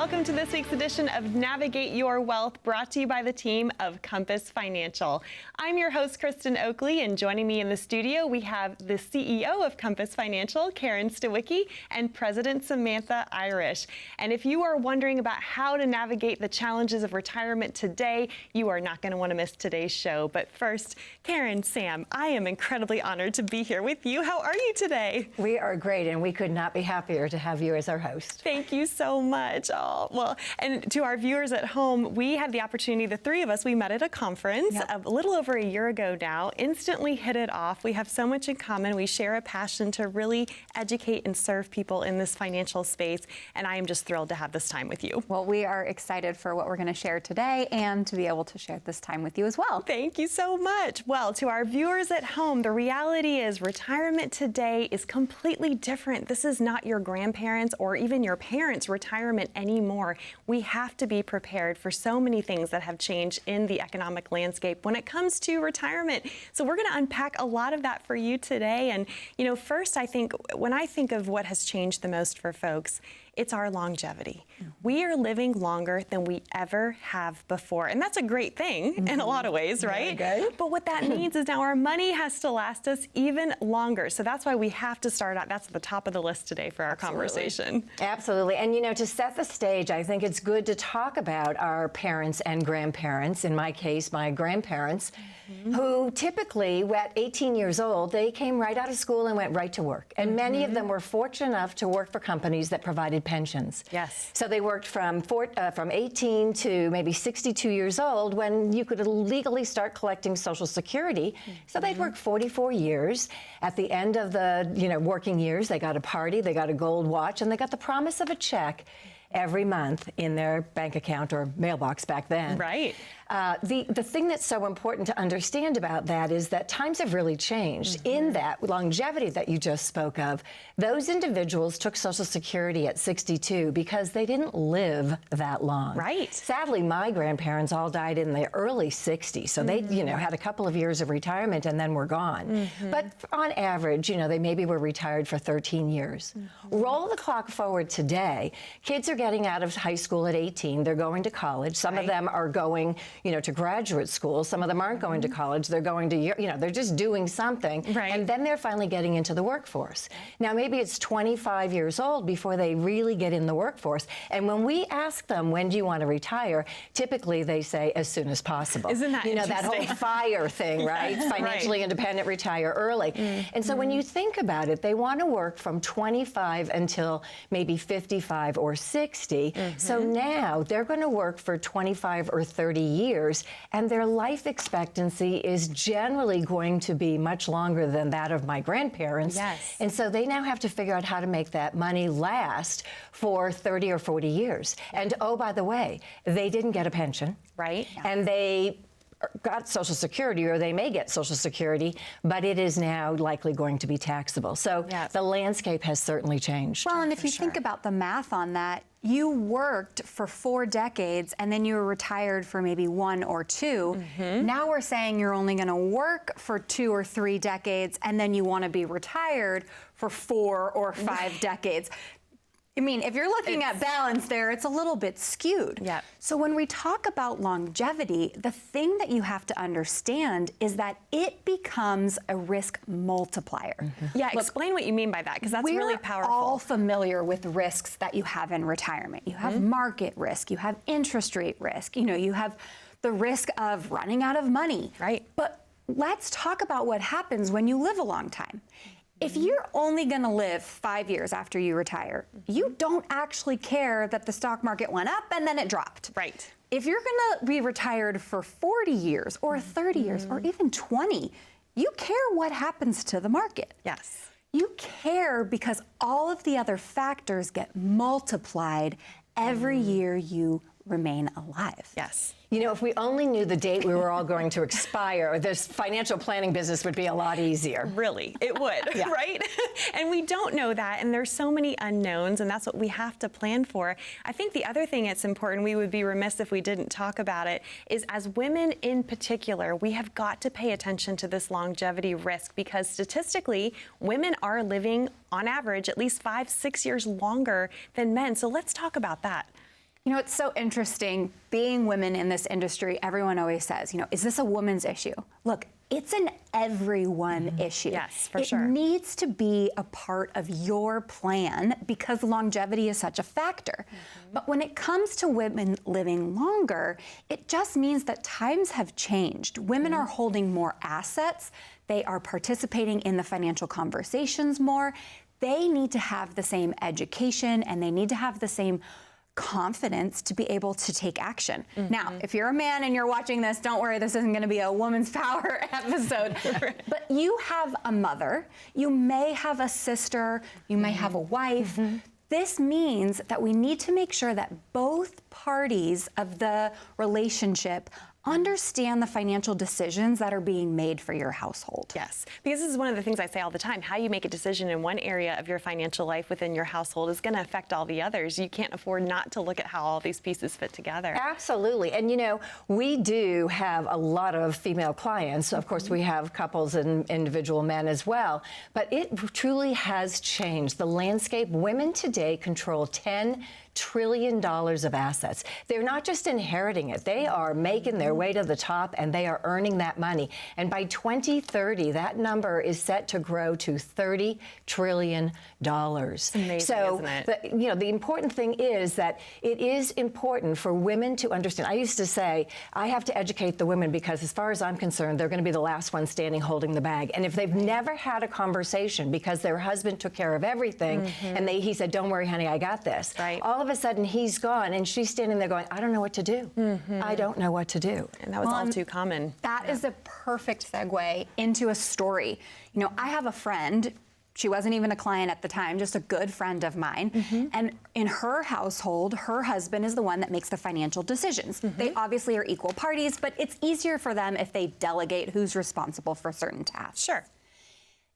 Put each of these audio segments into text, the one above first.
welcome to this week's edition of Navigate Your Wealth, brought to you by the team of Compass Financial. I'm your host, Kristen Oakley, and joining me in the studio, we have the CEO of Compass Financial, Karen Stawicki, and President Samantha Irish. And if you are wondering about how to navigate the challenges of retirement today, you are not going to want to miss today's show. But first, Karen, Sam, I am incredibly honored to be here with you. How are you today? We are great, and we could not be happier to have you as our host. Thank you so much. Oh, well, and to our viewers at home, we had the opportunity, the three of us, we met at a conference a little over a year ago now, instantly hit it off. We have so much in common. We share a passion to really educate and serve people in this financial space, and I am just thrilled to have this time with you. Well, we are excited for what we're going to share today and to be able to share this time with you as well. Thank you so much. Well, to our viewers at home, the reality is retirement today is completely different. This is not your grandparents' or even your parents' retirement anymore. We have to be prepared for so many things that have changed in the economic landscape when it comes to retirement. So we're going to unpack a lot of that for you today. And, you know, first, I think when I think of what has changed the most for folks, it's our longevity. We are living longer than we ever have before. And that's a great thing in a lot of ways, right? But what that means is now our money has to last us even longer. So that's why we have to start out. That's at the top of the list today for our conversation. Absolutely. And, you know, to set the stage, I think it's good to talk about our parents and grandparents. In my case, my grandparents, who typically, at 18 years old, they came right out of school and went right to work. And many of them were fortunate enough to work for companies that provided pensions. Yes. So they worked from 18 to maybe 62 years old when you could legally start collecting Social Security. So they'd worked 44 years. At the end of the working years, they got a party, they got a gold watch, and they got the promise of a check every month in their bank account or mailbox back then. Right. The thing that's so important to understand about that is that times have really changed. In that longevity that you just spoke of, those individuals took Social Security at 62 because they didn't live that long. Right. Sadly, my grandparents all died in the early 60s, so they had a couple of years of retirement and then were gone. But on average, they maybe were retired for 13 years. Roll the clock forward today, kids are getting out of high school at 18, they're going to college. Some of them are going to graduate school. Some of them aren't going to college. They're going to, they're just doing something. Right. And then they're finally getting into the workforce. Now, maybe it's 25 years old before they really get in the workforce. And when we ask them, when do you want to retire? Typically, they say, as soon as possible. Isn't that interesting? That whole FIRE thing, right? Financially independent, retire early. And so when you think about it, they want to work from 25 until maybe 55 or 60. So now they're going to work for 25 or 30 years. And their life expectancy is generally going to be much longer than that of my grandparents. Yes. And so they now have to figure out how to make that money last for 30 or 40 years. And oh, by the way, they didn't get a pension. Right. And they got Social Security, or they may get Social Security, but it is now likely going to be taxable. So the landscape has certainly changed. Well, and if you think about the math on that, you worked for 4 decades and then you were retired for maybe 1 or 2. Now we're saying you're only going to work for 2 or 3 decades and then you want to be retired for 4 or 5 decades. I mean, if you're looking at balance there, it's a little bit skewed. Yeah. So when we talk about longevity, the thing that you have to understand is that it becomes a risk multiplier. Yeah, explain what you mean by that, because that's really powerful. We're all familiar with risks that you have in retirement. You have market risk, you have interest rate risk, you have the risk of running out of money. Right. But let's talk about what happens when you live a long time. If you're only going to live 5 years after you retire, you don't actually care that the stock market went up and then it dropped. Right. If you're going to be retired for 40 years or 30 years or even 20, you care what happens to the market. Yes. You care because all of the other factors get multiplied every year you remain alive. Yes. If we only knew the date we were all going to expire, this financial planning business would be a lot easier. Really, it would, right? And we don't know that, and there's so many unknowns, and that's what we have to plan for. I think the other thing that's important, we would be remiss if we didn't talk about it, is as women in particular, we have got to pay attention to this longevity risk, because statistically, women are living, on average, at least 5-6 years longer than men. So let's talk about that. You know, it's so interesting. Being women in this industry, everyone always says, you know, is this a woman's issue? Look, it's an everyone issue. Yes, for sure. It needs to be a part of your plan because longevity is such a factor. But when it comes to women living longer, it just means that times have changed. Women are holding more assets. They are participating in the financial conversations more. They need to have the same education and they need to have the same confidence to be able to take action. Now, if you're a man and you're watching this, don't worry, this isn't going to be a woman's power episode. But you have a mother, you may have a sister, you may have a wife. This means that we need to make sure that both parties of the relationship understand the financial decisions that are being made for your household. Yes, because this is one of the things I say all the time. How you make a decision in one area of your financial life within your household is going to affect all the others. You can't afford not to look at how all these pieces fit together. Absolutely. And you know, we do have a lot of female clients. Of course, we have couples and individual men as well. But it truly has changed. The landscape, women today control $10 trillion of assets. They're not just inheriting it. They are making their way to the top and they are earning that money. And by 2030, that number is set to grow to $30 trillion. Amazing, so, isn't it? you know, the important thing is that it is important for women to understand. I used to say, I have to educate the women because as far as I'm concerned, they're going to be the last one standing holding the bag. And if they've never had a conversation because their husband took care of everything and he said, don't worry, honey, I got this. Right. All of a sudden he's gone and she's standing there going, I don't know what to do. I don't know what to do. And that was all too common. That is a perfect segue into a story. You know, I have a friend, she wasn't even a client at the time, just a good friend of mine. And in her household, her husband is the one that makes the financial decisions. They obviously are equal parties, but it's easier for them if they delegate who's responsible for certain tasks. Sure.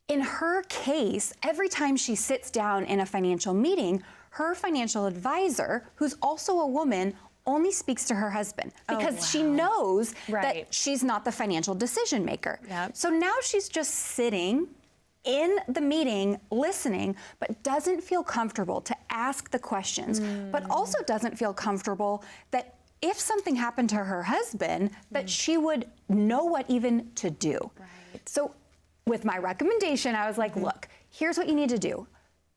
In her case, every time she sits down in a financial meeting, her financial advisor, who's also a woman, only speaks to her husband because she knows that she's not the financial decision maker. So now she's just sitting in the meeting, listening, but doesn't feel comfortable to ask the questions, but also doesn't feel comfortable that if something happened to her husband, that she would know what even to do. So with my recommendation, I was like, look, here's what you need to do.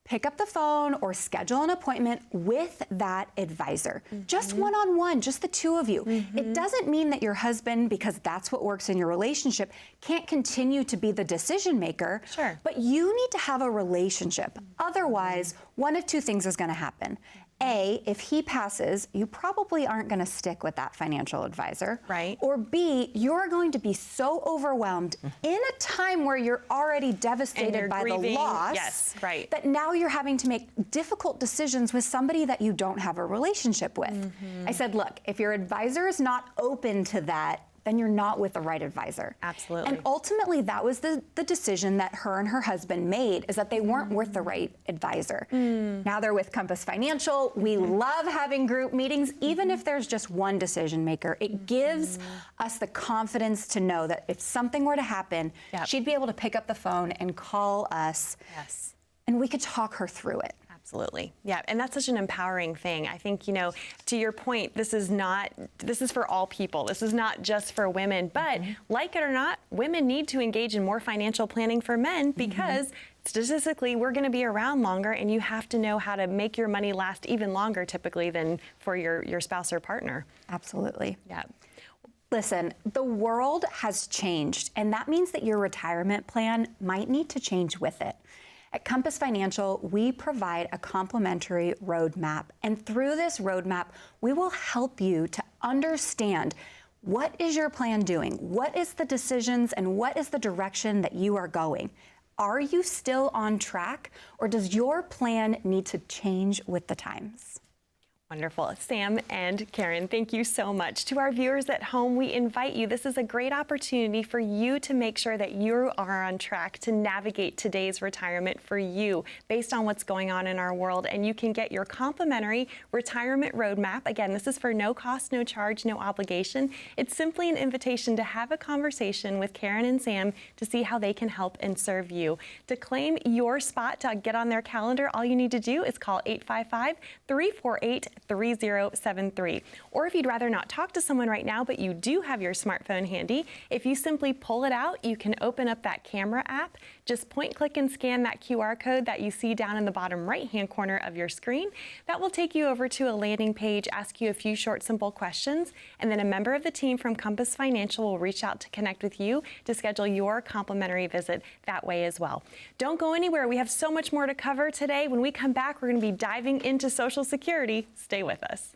Pick up the phone or schedule an appointment with that advisor. Just one-on-one, just the two of you. It doesn't mean that your husband, because that's what works in your relationship, can't continue to be the decision maker. Sure. But you need to have a relationship. Otherwise, one of two things is going to happen. A, if he passes, you probably aren't going to stick with that financial advisor. Right. Or B, you're going to be so overwhelmed in a time where you're already devastated by the loss that now you're having to make difficult decisions with somebody that you don't have a relationship with. I said, look, if your advisor is not open to that, then you're not with the right advisor. Absolutely. And ultimately, that was the decision that her and her husband made, is that they weren't with the right advisor. Now they're with Compass Financial. We love having group meetings, even if there's just one decision maker. It gives us the confidence to know that if something were to happen, she'd be able to pick up the phone and call us, and we could talk her through it. Absolutely. Yeah, and that's such an empowering thing. I think, you know, to your point, this is for all people. This is not just for women, but like it or not, women need to engage in more financial planning for men because statistically, we're going to be around longer and you have to know how to make your money last even longer typically than for your spouse or partner. Absolutely. Yeah. Listen, the world has changed, and that means that your retirement plan might need to change with it. At Compass Financial, we provide a complimentary roadmap, and through this roadmap, we will help you to understand what is your plan doing, what is the decisions, and what is the direction that you are going. Are you still on track, or does your plan need to change with the times? Wonderful. Sam and Karen, thank you so much. To our viewers at home, we invite you. This is a great opportunity for you to make sure that you are on track to navigate today's retirement for you based on what's going on in our world. And you can get your complimentary retirement roadmap. Again, this is for no cost, no charge, no obligation. It's simply an invitation to have a conversation with Karen and Sam to see how they can help and serve you. To claim your spot, to get on their calendar, all you need to do is call 855-348 888-866-3073. Or if you'd rather not talk to someone right now, but you do have your smartphone handy, if you simply pull it out, you can open up that camera app, just point, click, and scan that QR code that you see down in the bottom right-hand corner of your screen. That will take you over to a landing page, ask you a few short, simple questions, and then a member of the team from Compass Financial will reach out to connect with you to schedule your complimentary visit that way as well. Don't go anywhere. We have so much more to cover today. When we come back, we're going to be diving into Social Security. Stay with us.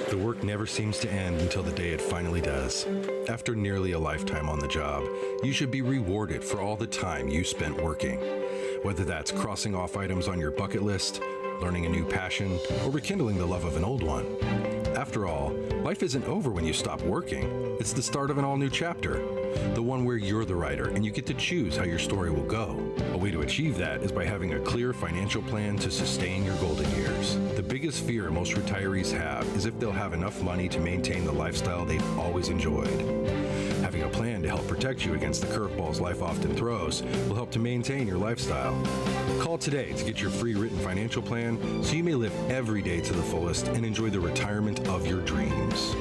The work never seems to end until the day it finally does. After nearly a lifetime on the job, you should be rewarded for all the time you spent working. Whether that's crossing off items on your bucket list, learning a new passion, or rekindling the love of an old one. After all, life isn't over when you stop working. It's the start of an all-new chapter, the one where you're the writer and you get to choose how your story will go. A way to achieve that is by having a clear financial plan to sustain your golden years. The biggest fear most retirees have is if they'll have enough money to maintain the lifestyle they've always enjoyed. Having a plan to help protect you against the curveballs life often throws will help to maintain your lifestyle. Call today to get your free written financial plan so you may live every day to the fullest and enjoy the retirement of your dreams.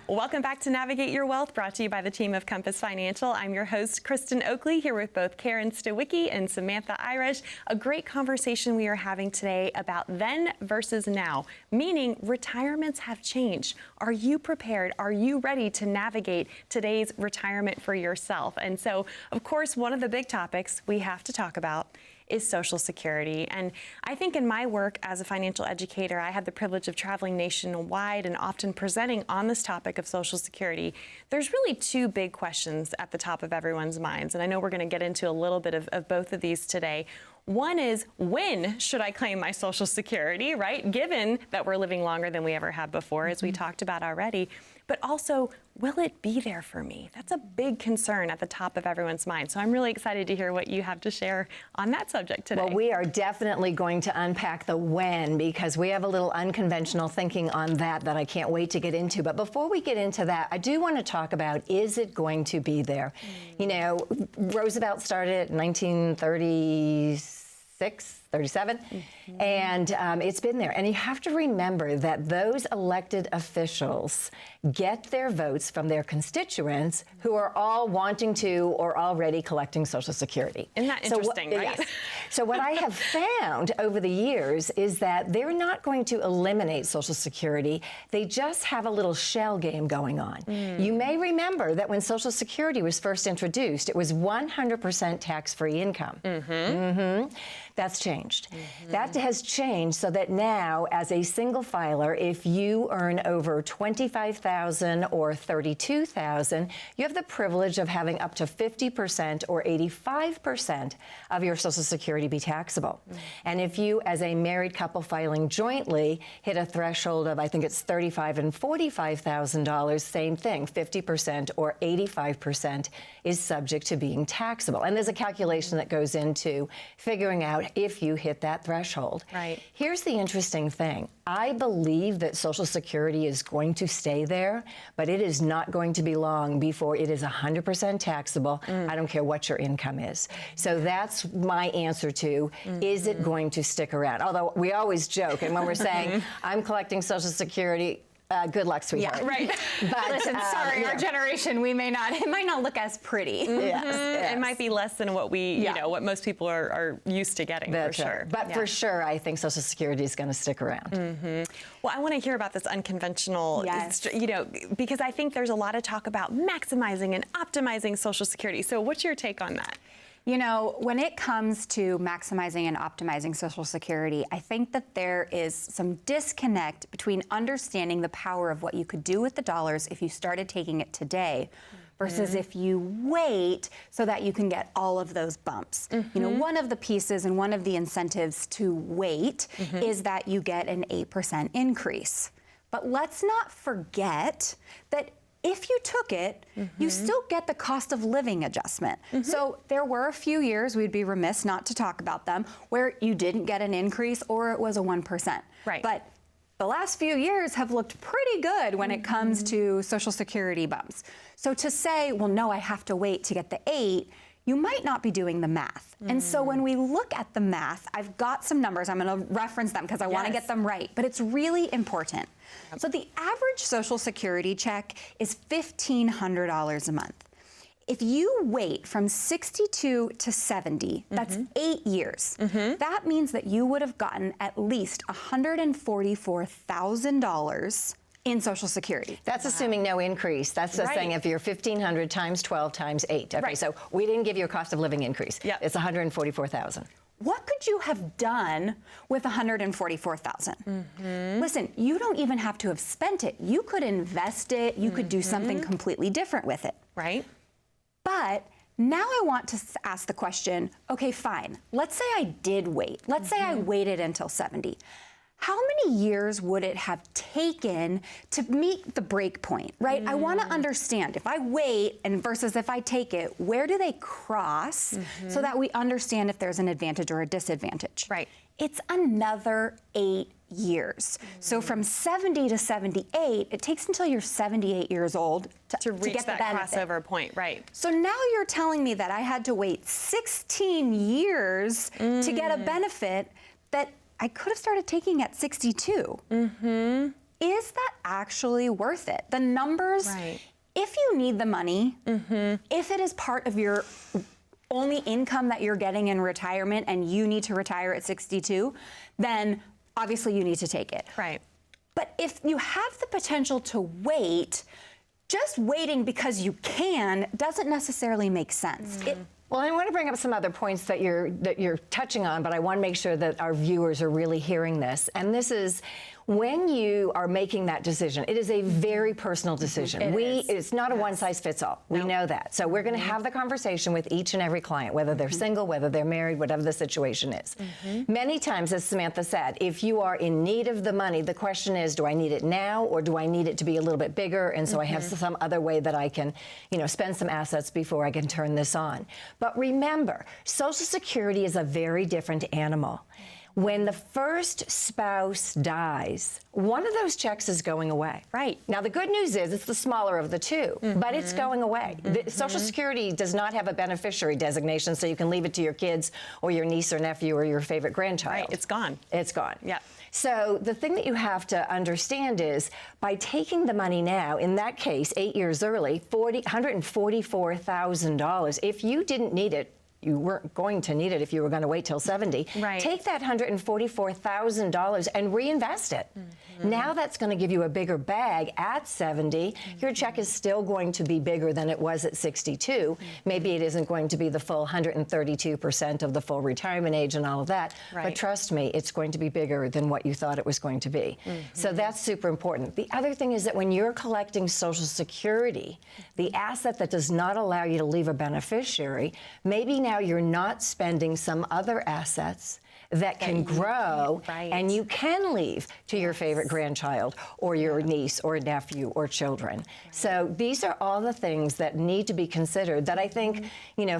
Welcome back to Navigate Your Wealth, brought to you by the team of Compass Financial. I'm your host, Kristen Oakley, here with both Karen Stawicki and Samantha Irish. A great conversation we are having today about then versus now, meaning retirements have changed. Are you prepared? Are you ready to navigate today's retirement for yourself? And so, of course, one of the big topics we have to talk about is Social Security. And I think in my work as a financial educator, I had the privilege of traveling nationwide and often presenting on this topic of Social Security. There's really two big questions at the top of everyone's minds, and I know we're going to get into a little bit of both of these today. One is, when should I claim my Social Security, right? Given that we're living longer than we ever have before, as we talked about already. But also, will it be there for me? That's a big concern at the top of everyone's mind. So I'm really excited to hear what you have to share on that subject today. Well, we are definitely going to unpack the when, because we have a little unconventional thinking on that I can't wait to get into. But before we get into that, I do want to talk about, is it going to be there? You know, Roosevelt started in 1936. 37, and it's been there. And you have to remember that those elected officials get their votes from their constituents who are all wanting to or already collecting Social Security. Isn't that interesting, right? Yes. So what I have found over the years is that they're not going to eliminate Social Security. They just have a little shell game going on. You may remember that when Social Security was first introduced, it was 100% tax-free income. That's changed. That has changed so that now, as a single filer, if you earn over $25,000 or $32,000, you have the privilege of having up to 50% or 85% of your Social Security be taxable. And if you, as a married couple filing jointly, hit a threshold of, I think it's $35,000 and $45,000, same thing, 50% or 85% is subject to being taxable. And there's a calculation that goes into figuring out if you hit that threshold. Right. Here's the interesting thing. I believe that Social Security is going to stay there, but it is not going to be long before it is 100% taxable. I don't care what your income is. So that's my answer to, is it going to stick around? Although we always joke, and when we're saying, I'm collecting Social Security, good luck, sweetheart. Yeah, right. But listen, sorry, our generation, it might not look as pretty. Yes. It might be less than what you know, what most people are used to getting. That's for sure. right. But for sure, I think Social Security is going to stick around. Well, I want to hear about this unconventional, you know, because I think there's a lot of talk about maximizing and optimizing Social Security. So what's your take on that? You know, when it comes to maximizing and optimizing Social Security, I think that there is some disconnect between understanding the power of what you could do with the dollars if you started taking it today versus if you wait so that you can get all of those bumps. You know, one of the pieces and one of the incentives to wait is that you get an 8% increase. But let's not forget that if you took it, you still get the cost of living adjustment. So there were a few years, we'd be remiss not to talk about them, where you didn't get an increase or it was a 1%. Right. But the last few years have looked pretty good when it comes to Social Security bumps. So to say, well, no, I have to wait to get the 8, you might not be doing the math. And so when we look at the math, I've got some numbers. I'm going to reference them because I want to get them right, but it's really important. So the average Social Security check is $1,500 a month. If you wait from 62 to 70, that's 8 years. That means that you would have gotten at least $144,000 in Social Security. That's assuming no increase. That's just saying if you're 1,500 times 12 times 8. Okay, so we didn't give you a cost of living increase. It's 144,000. What could you have done with 144,000? Listen, you don't even have to have spent it. You could invest it. You could do something completely different with it. Right. But now I want to ask the question, okay, fine. Let's say I did wait. Let's say I waited until 70. How many years would it have taken to meet the break point, right? I want to understand if I wait and versus if I take it, where do they cross so that we understand if there's an advantage or a disadvantage? Right. It's another 8 years. So from 70 to 78, it takes until you're 78 years old to reach get that the benefit. crossover point, right? So now you're telling me that I had to wait 16 years to get a benefit that I could have started taking at 62. Is that actually worth it? The numbers, if you need the money, if it is part of your only income that you're getting in retirement and you need to retire at 62, then obviously you need to take it. Right. But if you have the potential to wait, just waiting because you can doesn't necessarily make sense. Well, I want to bring up some other points that you're touching on, but I want to make sure that our viewers are really hearing this. And this is when you are making that decision, it is a very personal decision. It's not a one-size-fits-all. We know that. So we're going to have the conversation with each and every client, whether they're single, whether they're married, whatever the situation is. Many times, as Samantha said, if you are in need of the money, the question is, do I need it now or do I need it to be a little bit bigger? And so I have some other way that I can, spend some assets before I can turn this on. But remember, Social Security is a very different animal. When the first spouse dies, one of those checks is going away. Right. Now, the good news is it's the smaller of the two, but it's going away. Social Security does not have a beneficiary designation, so you can leave it to your kids or your niece or nephew or your favorite grandchild. Right, it's gone. It's gone. Yeah. So the thing that you have to understand is by taking the money now, in that case, 8 years early, $144,000, if you didn't need it, you weren't going to need it if you were going to wait till 70. Right. Take that $144,000 and reinvest it. Now that's going to give you a bigger bag at 70. Your check is still going to be bigger than it was at 62. Maybe it isn't going to be the full 132% of the full retirement age and all of that. Right. But trust me, it's going to be bigger than what you thought it was going to be. So that's super important. The other thing is that when you're collecting Social Security, the asset that does not allow you to leave a beneficiary, maybe now you're not spending some other assets that can grow and you can leave to your favorite grandchild or your niece or nephew or children. So these are all the things that need to be considered that I think,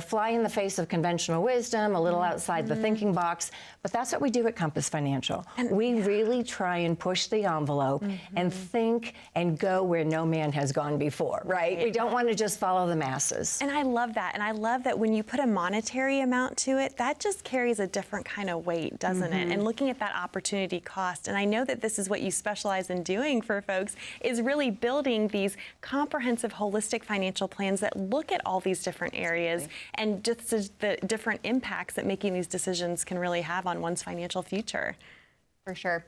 fly in the face of conventional wisdom, a little outside the thinking box, but that's what we do at Compass Financial. And we really try and push the envelope and think and go where no man has gone before, right? We don't want to just follow the masses. And I love that. And I love that when you put a monetary amount to it, that just carries a different kind of weight, doesn't it? And looking at that opportunity cost. And I know that this is what you specialize in doing for folks, is really building these comprehensive, holistic financial plans that look at all these different areas and just the different impacts that making these decisions can really have on one's financial future. For sure.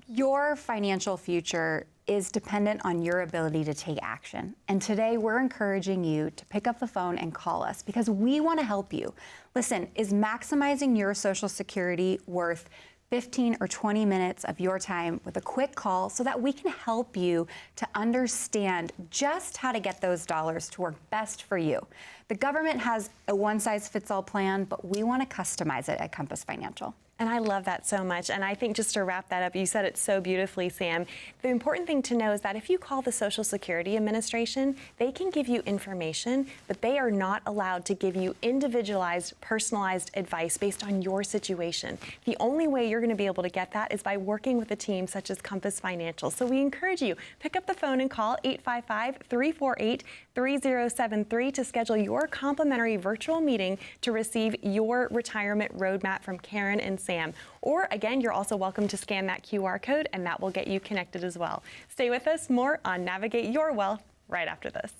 Your financial future is dependent on your ability to take action. And today we're encouraging you to pick up the phone and call us because we want to help you. Listen, is maximizing your Social Security worth 15 or 20 minutes of your time with a quick call so that we can help you to understand just how to get those dollars to work best for you? The government has a one-size-fits-all plan, but we want to customize it at Compass Financial. And I love that so much. And I think just to wrap that up, you said it so beautifully, Sam. The important thing to know is that if you call the Social Security Administration, they can give you information, but they are not allowed to give you individualized, personalized advice based on your situation. The only way you're going to be able to get that is by working with a team such as Compass Financial. So we encourage you, pick up the phone and call 855-348-3073 to schedule your complimentary virtual meeting to receive your retirement roadmap from Karen and Sam. Or again, you're also welcome to scan that QR code and that will get you connected as well. Stay with us, more on Navigate Your Wealth right after this.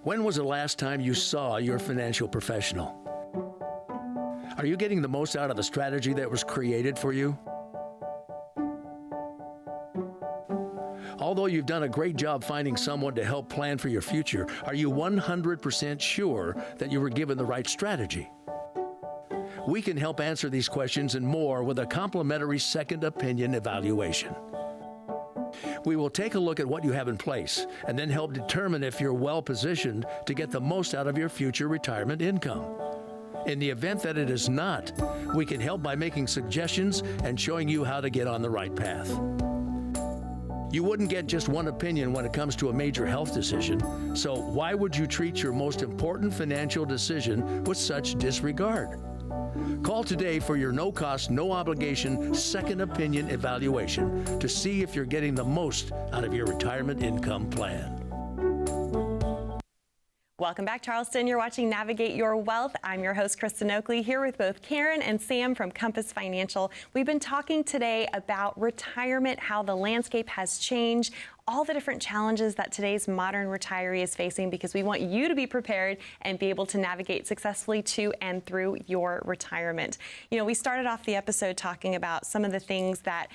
When was the last time you saw your financial professional? Are you getting the most out of the strategy that was created for you? Although you've done a great job finding someone to help plan for your future, are you 100% sure that you were given the right strategy? We can help answer these questions and more with a complimentary second opinion evaluation. We will take a look at what you have in place and then help determine if you're well positioned to get the most out of your future retirement income. In the event that it is not, we can help by making suggestions and showing you how to get on the right path. You wouldn't get just one opinion when it comes to a major health decision, so why would you treat your most important financial decision with such disregard? Call today for your no-cost, no-obligation second opinion evaluation to see if you're getting the most out of your retirement income plan. Welcome back, Charleston. You're watching Navigate Your Wealth. I'm your host, Kristen Oakley, here with both Karen and Sam from Compass Financial. We've been talking today about retirement, how the landscape has changed, all the different challenges that today's modern retiree is facing, because we want you to be prepared and be able to navigate successfully to and through your retirement. You know, we started off the episode talking about some of the things that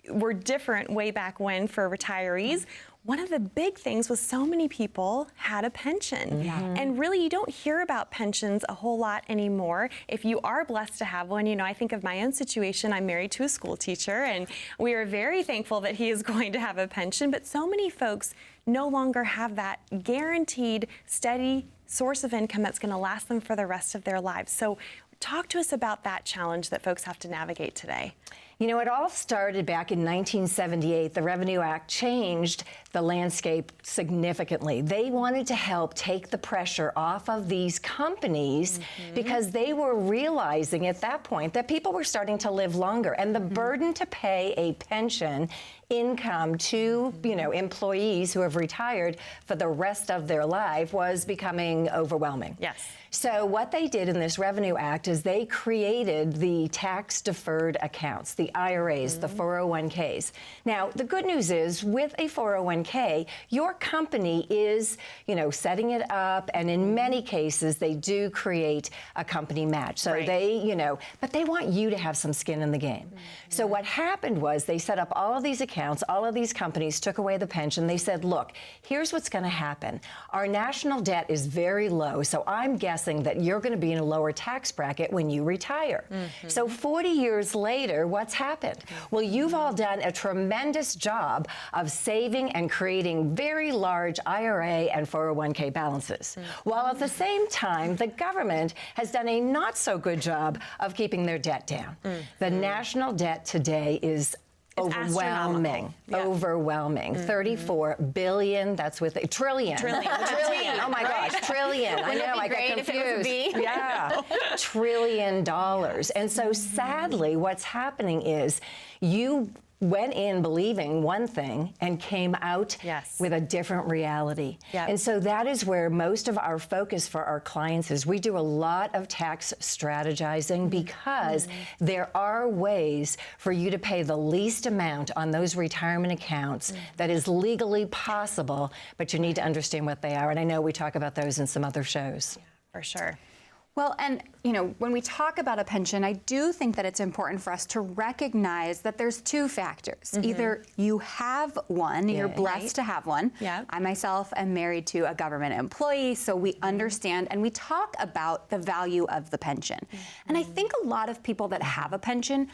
were different way back when for retirees. One of the big things was so many people had a pension. And really, you don't hear about pensions a whole lot anymore. If you are blessed to have one, you know, I think of my own situation. I'm married to a school teacher, and we are very thankful that he is going to have a pension. But so many folks no longer have that guaranteed, steady source of income that's going to last them for the rest of their lives. So talk to us about that challenge that folks have to navigate today. You know, it all started back in 1978. The Revenue Act changed the landscape significantly. They wanted to help take the pressure off of these companies because they were realizing at that point that people were starting to live longer, and the burden to pay a pension income to, you know, employees who have retired for the rest of their life was becoming overwhelming. Yes. So what they did in this Revenue Act is they created the tax-deferred accounts, the IRAs, the 401ks. Now, the good news is with a 401k, your company is, you know, setting it up, and in many cases, they do create a company match. So they, you know, but they want you to have some skin in the game. So what happened was they set up all of these accounts, all of these companies took away the pension. They said, look, here's what's going to happen. Our national debt is very low, so I'm guessing that you're going to be in a lower tax bracket when you retire. So 40 years later, what's happened? Well, you've all done a tremendous job of saving and creating very large IRA and 401k balances, while at the same time, the government has done a not so good job of keeping their debt down. The national debt today is overwhelming. Overwhelming. 34 billion, that's with a trillion. Trillion. Oh my gosh, trillion. I know, I get confused. Yeah. $1 trillion. And so sadly, what's happening is you went in believing one thing and came out with a different reality. And so that is where most of our focus for our clients is. We do a lot of tax strategizing because there are ways for you to pay the least amount on those retirement accounts that is legally possible, but you need to understand what they are. And I know we talk about those in some other shows. For sure. Well, and, you know, when we talk about a pension, I do think that it's important for us to recognize that there's two factors. Either you have one, you're blessed to have one. I myself am married to a government employee, so we understand and we talk about the value of the pension. And I think a lot of people that have a pension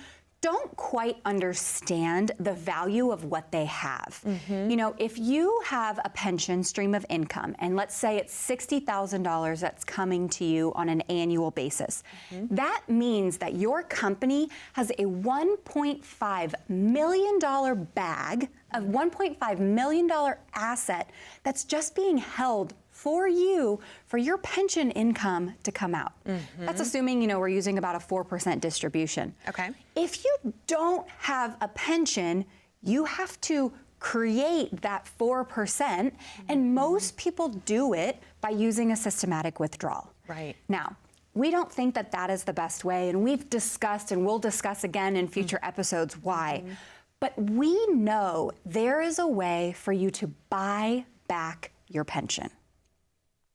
don't quite understand the value of what they have. You know, if you have a pension stream of income, and let's say it's $60,000 that's coming to you on an annual basis, that means that your company has a $1.5 million bag, a $1.5 million asset that's just being held for you, for your pension income to come out. That's assuming, you know, we're using about a 4% distribution. Okay. If you don't have a pension, you have to create that 4%, and most people do it by using a systematic withdrawal. Right. Now, we don't think that that is the best way, and we've discussed, and we'll discuss again in future episodes why. But we know there is a way for you to buy back your pension.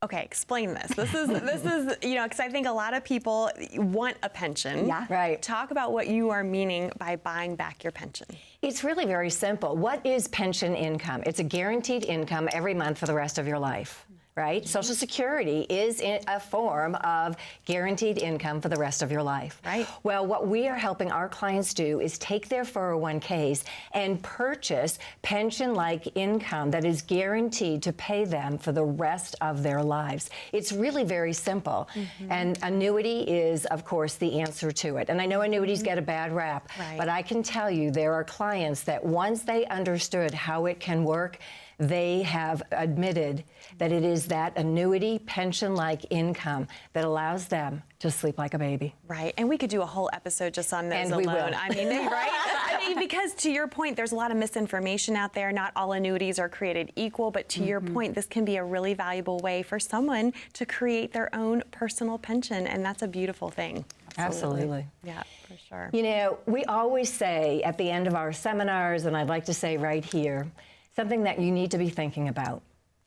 Okay, explain this. This is, you know, because I think a lot of people want a pension. Yeah. Right. Talk about what you are meaning by buying back your pension. It's really very simple. What is pension income? It's a guaranteed income every month for the rest of your life, right? Social Security is a form of guaranteed income for the rest of your life. Right. Well, what we are helping our clients do is take their 401ks and purchase pension-like income that is guaranteed to pay them for the rest of their lives. It's really very simple. And annuity is, of course, the answer to it. And I know annuities get a bad rap, but I can tell you there are clients that once they understood how it can work, they have admitted that it is that annuity pension-like income that allows them to sleep like a baby. Right, and we could do a whole episode just on those And we alone. will. I mean, right? I mean, because to your point, there's a lot of misinformation out there. Not all annuities are created equal, but to your point, this can be a really valuable way for someone to create their own personal pension, and that's a beautiful thing. Absolutely. Yeah, for sure. You know, we always say at the end of our seminars, and I'd like to say right here, something that you need to be thinking about.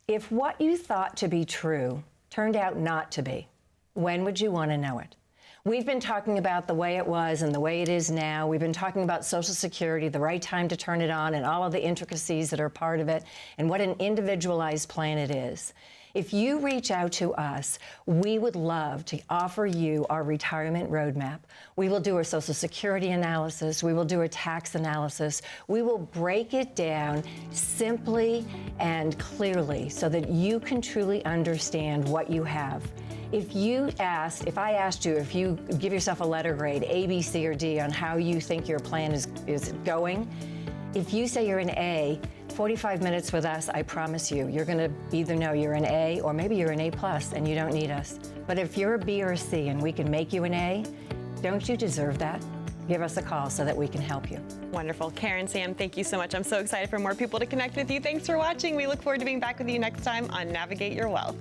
If what you thought to be true turned out not to be, when would you want to know it? We've been talking about the way it was and the way it is now. We've been talking about Social Security, the right time to turn it on, and all of the intricacies that are part of it, and what an individualized plan it is. If you reach out to us, we would love to offer you our retirement roadmap. We will do a Social Security analysis. We will do a tax analysis. We will break it down simply and clearly so that you can truly understand what you have. If I asked you if you give yourself a letter grade, A, B, C, or D, on how you think your plan is going, if you say you're an A, 45 minutes with us, I promise you, you're going to either know you're an A or maybe you're an A+ and you don't need us. But if you're a B or a C and we can make you an A, don't you deserve that? Give us a call so that we can help you. Wonderful. Karen, Sam, thank you so much. I'm so excited for more people to connect with you. Thanks for watching. We look forward to being back with you next time on Navigate Your Wealth.